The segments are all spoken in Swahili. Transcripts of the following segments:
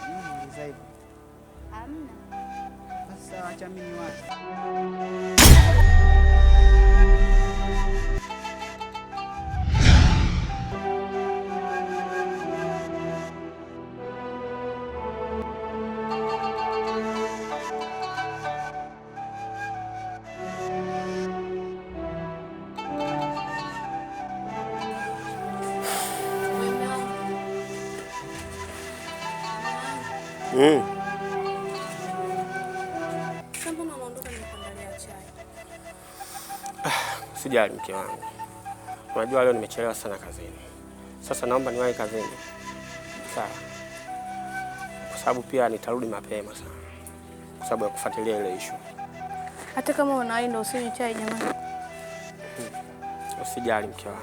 Muuliza hivyo. Hamna. Sasa acha mimi niwache. Usijali mke wangu. Unajua leo nimechelewa sana kazini. Sasa naomba niwahi kazini. Sawa. Kwa sababu pia nitarudi mapema sana. Kwa sababu ya kufuatilia ile issue. Hata kama unawahi ndio usinywe chai jamani. Usijali mke wangu.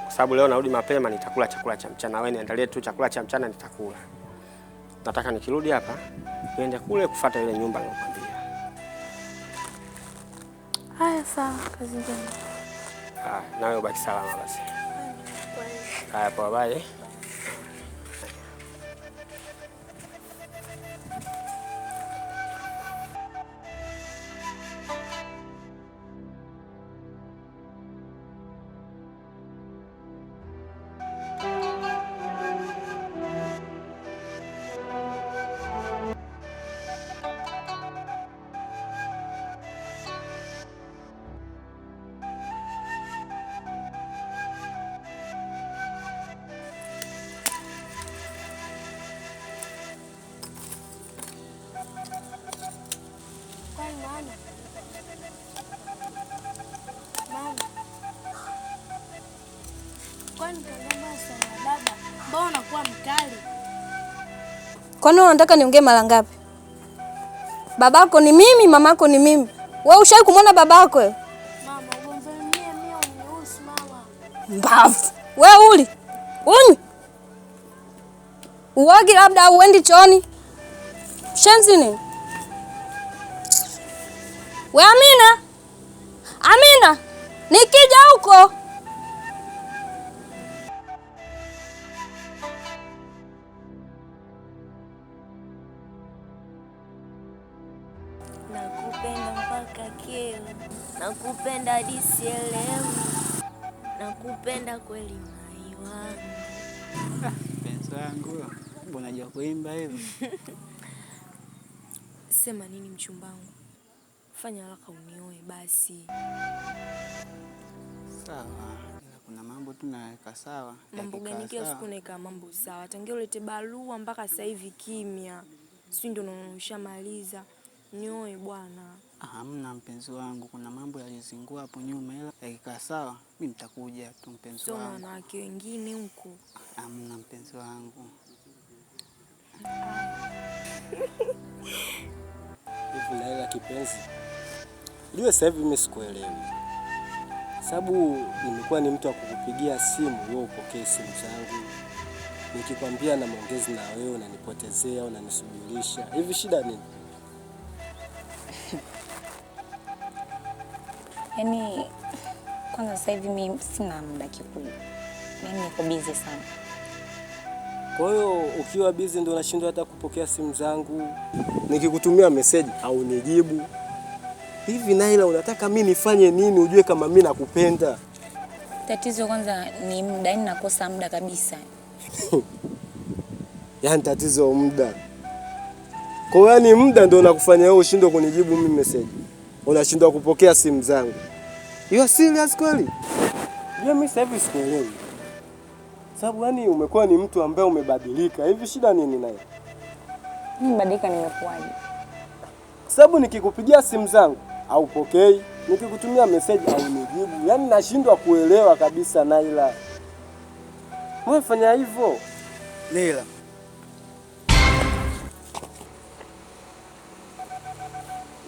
Kwa sababu leo narudi mapema nitakula chakula cha mchana. Wewe niandalie tu chakula cha mchana nitakula. Nataka nikirudi hapa niende kule kufuata ile nyumba niliyokuambia. Haya sawa, kazi njema. Nawe ubaki salama basi. Haya poa, bye. Mbona unakuwa mkali? Kwani unataka niongee mara ngapi? Babako ni mimi, mamako ni mimi. Wewe ushawahi kumwona babako wewe? Mama, ugomvi mimi unihusu mama. Mbavu. Wewe uli. Unywe. Uogi labda uendi chooni. Shenzi nini? We Amina. Amina. Nikija huko. Nakupenda mpaka keo, nakupenda hadi sielewi, nakupenda kweli mai wangu. Penzi wangu, mbona unajua kuimba hivyo? Sema nini mchumbangu? Fanya haraka unioe basi. Sawa, kuna mambo tunaweka sawa. Mambo gani? Kila siku naika mambo sawa. Tangia ulete barua mpaka sasa hivi kimya. Sisi ndio ushamaliza. Nioe bwana. Hamna mpenzi wangu, kuna mambo yalizingua hapo nyuma, ila yakikaa sawa mimi nitakuja tu mpenzi wangu. Sio wanawake wengine huko. Hamna mpenzi wangu. Hivi na ile kipenzi. Ndio sasa hivi mimi sikuelewi. Sababu nimekuwa ni mtu wa kukupigia simu wewe upokee simu zangu. Nikikwambia na maongezi na wewe unanipotezea, unanisubirisha. Hivi shida nini? Yaani kwanza sasa hivi mimi sina muda kikweli. Mimi niko busy sana. Kwa hiyo ukiwa busy ndio unashindwa hata kupokea simu zangu. Nikikutumia message au nijibu. Hivi Naila unataka mimi nifanye nini ujue kama mimi nakupenda? Tatizo kwanza ni muda, yani nakosa muda kabisa. Yaani tatizo muda. Kwa hiyo yani muda ndio unakufanya wewe ushindwe kunijibu mimi message. Unashindwa kupokea simu zangu. You are serious kweli? Mimi sasa hivi sikuelewi. Sababu yani umekuwa ni mtu ambaye umebadilika. Hivi shida nini naye? Nimebadilika nimekuaje? Sababu nikikupigia simu zangu haupokei, nikikutumia message au nijibu. Yaani nashindwa kuelewa kabisa Naila. Wewe fanya hivyo. Naila.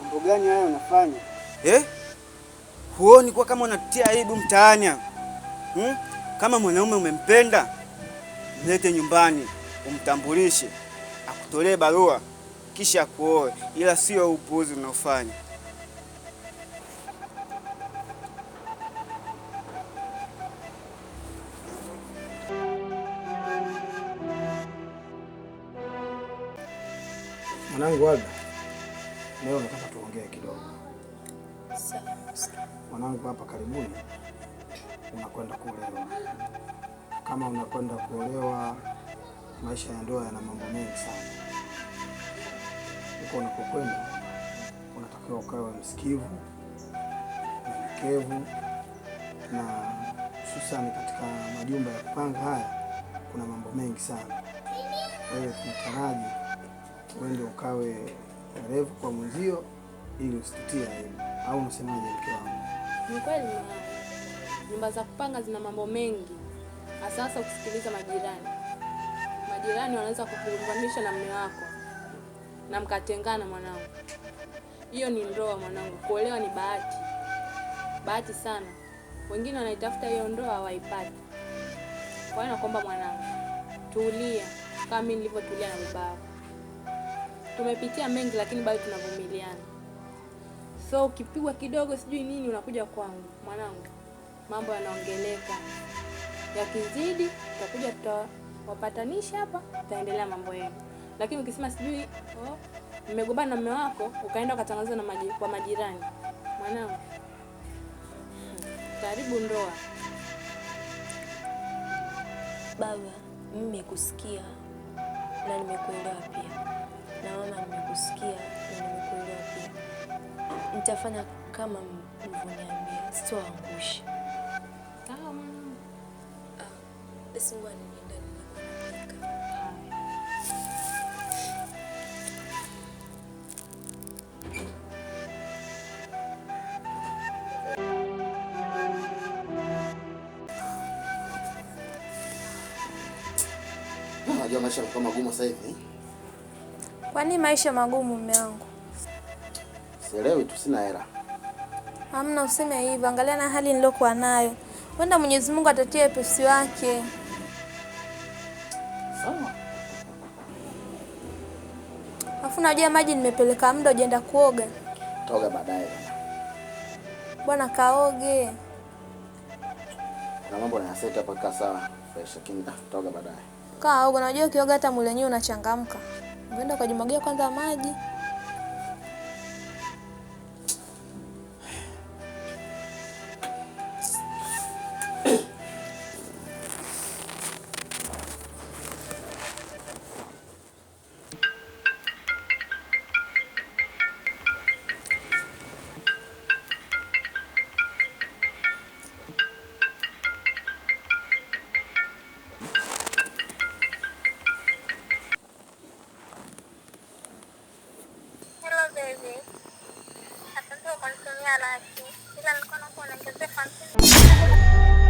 Mambo gani haya unafanya? Huoni kwa kama unatia aibu mtaani? Kama mwanaume umempenda, mlete nyumbani, umtambulishe, akutolee barua, kisha akuoe, ila sio upuuzi unaofanya. Mwanangu Ada, leo nataka tuongee kidogo. Sawa. Mwanangu, hapa karibuni unakwenda kuolewa. Kama unakwenda kuolewa, maisha ya ndoa yana mambo mengi sana. Huko unapokwenda unatakiwa ukawe msikivu, mnyenyekevu, na hususani katika majumba ya kupanga haya kuna mambo mengi sana. Wewe tunataraji uende ukawe mwerevu kwa mwenzio ili usitutie aibu. Au unasemaje mke wangu? Ni kweli mwanangu. Nyumba za kupanga zina mambo mengi. Hasa ukisikiliza majirani. Majirani wanaweza kukuunganisha na mume wako na mkatengana mwanangu. Hiyo ni ndoa mwanangu. Kuolewa ni bahati. Bahati sana. Wengine wanaitafuta hiyo ndoa hawaipati. Kwa hiyo naomba mwanangu, tulia kama mimi nilivyotulia na babako. Tumepitia mengi lakini bado tunavumiliana. So ukipigwa kidogo sijui nini unakuja kwangu. Mwanangu, mambo yanaongeleka. Yakizidi tutakuja tutawapatanisha hapa, tutaendelea mambo yenu. Lakini ukisema sijui mmegombana na mume wako ukaenda ukatangaza na kwa majirani. Mwanangu, karibu ndoa. Baba, mimi nimekusikia na nimekuelewa pia. Na mama, nimekusikia na nimekuelewa pia. Nitafanya kama mlivyoniambia, sitoangusha. Sawa mwanangu. Basi ngoja niende nilipopika. Unajua maisha yanakuwa magumu sasa hivi. Kwa nini maisha magumu mume wangu? Sielewi tu, sina hela. Hamna, useme hivyo. Angalia na hali nilokuwa nayo. Wenda Mwenyezi Mungu atatia wepesi wake. Sawa. Alafu unajua maji nimepeleka muda ujaenda kuoga. Toga baadaye. Bwana kaoge. Na mambo yanaseta hapa kaa sawa. Fresh kinda, toga baadaye. Kaoga, unajua ukioga hata mwili wenyewe unachangamka. Unaenda ukajimwagia kwanza maji. Asante kwa kunitumia laki. Ila nilikuwa nakuwa naongezea 50.